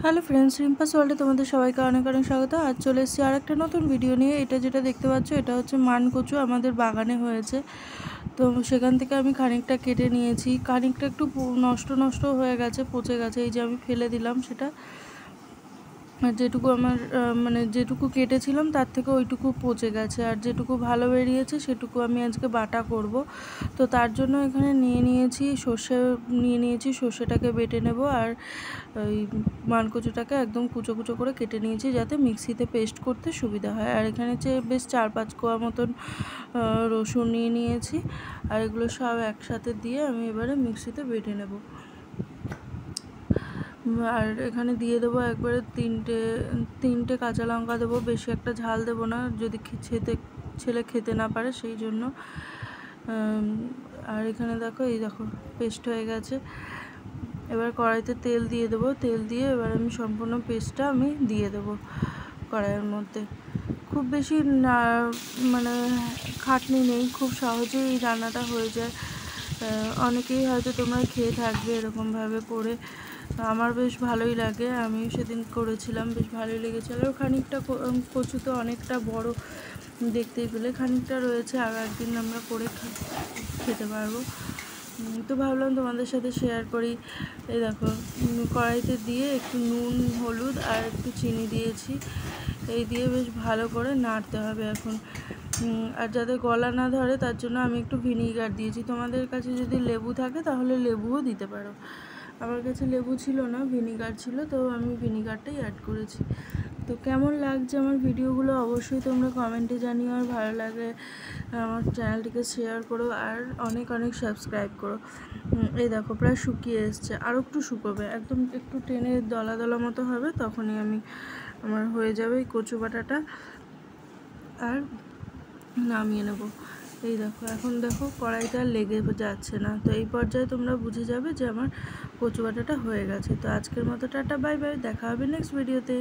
Hello friends, রিম্পাস ওয়ার্ল্ডে তোমাদের সবাইকে অনেক অনেক স্বাগত। আজ চলে এসেছি আর একটা নতুন ভিডিও নিয়ে। এটা যেটা দেখতে পাচ্ছ এটা হচ্ছে মান কচু, আমাদের বাগানে হয়েছে। তো সেখান থেকে আমি খানিকটা কেটে নিয়েছি, খানিকটা একটু নষ্ট নষ্ট হয়ে গেছে, পচে গেছে, এই যে আমি ফেলে দিলাম সেটা। যেটুকু আমার মানে যেটুকু কেটেছিলাম তার থেকে ওইটুকু পচে গেছে, আর যেটুকু ভালো বেরিয়েছে সেটুকু আমি আজকে বাটা করব। তো তার জন্য এখানে নিয়েছি সর্ষেটাকে বেটে নেব, আর ওই মানকচুটাকে একদম কুচো কুচো করে কেটে নিয়েছি যাতে মিক্সিতে পেস্ট করতে সুবিধা হয়। আর এখানে যে বেশ 4-5 কোয়া মতন রসুন নিয়েছি, আর এগুলো সব একসাথে দিয়ে আমি এবারে মিক্সিতে বেটে নেব। আর এখানে দিয়ে দেবো একবারে তিনটে কাঁচা লঙ্কা দেবো, বেশি একটা ঝাল দেবো না, যদি ছেলে খেতে না পারে সেই জন্য। আর এখানে দেখো পেস্ট হয়ে গেছে। এবার কড়াইতে তেল দিয়ে দেবো, তেল দিয়ে এবার আমি সম্পূর্ণ পেস্টটা আমি দিয়ে দেবো কড়াইয়ের মধ্যে। খুব বেশি না মানে খাটনি নেই, খুব সহজেই এই রান্নাটা হয়ে যায়। অনেকেই হয়তো তোমরা খেয়ে থাকবে এরকমভাবে করে। আমার বেশ ভালোই লাগে, আমি সেদিন করেছিলাম, বেশ ভালোই লেগেছিল। আর খানিকটা কচু তো অনেকটা বড় দেখতেই পেলে, খানিকটা রয়েছে, আরও একদিন আমরা করে খেতে পারবো। তো ভাবলাম তোমাদের সাথে শেয়ার করি। এই দেখো কড়াইতে দিয়ে একটু নুন, হলুদ আর একটু চিনি দিয়েছি, এই দিয়ে বেশ ভালো করে নাড়তে হবে এখন। আর যাতে গলা না ধরে তার জন্য আমি একটু ভিনিগার দিয়েছি। তোমাদের কাছে যদি লেবু থাকে তাহলে লেবুও দিতে পারো। আমার কাছে লেবু ছিল না, ভিনিগার ছিল, তো আমি ভিনিগারটাই অ্যাড করেছি। তো কেমন লাগছে আমার ভিডিওগুলো অবশ্যই তোমরা কমেন্টে জানিও, আর ভালো লাগে আমার চ্যানেলটিকে শেয়ার করো, আর অনেক অনেক সাবস্ক্রাইব করো। এই দেখো প্রায় শুকিয়ে এসছে, আরও একটু শুকোবে, একদম একটু টেনে দলা দলা মতো হবে, তখনই আমার হয়ে যাবে এই কচু বাটাটা, আর নামিয়ে নেব। এই দেখো এখন দেখো কড়াইটা লেগে যাচ্ছে না, তো এই পর্যায়ে তোমরা বুঝে যাবে যে আমার কচু বাটাটা হয়ে গেছে। তো আজকের মতো টাটা, বাই বাই, দেখা হবে নেক্সট ভিডিওতে।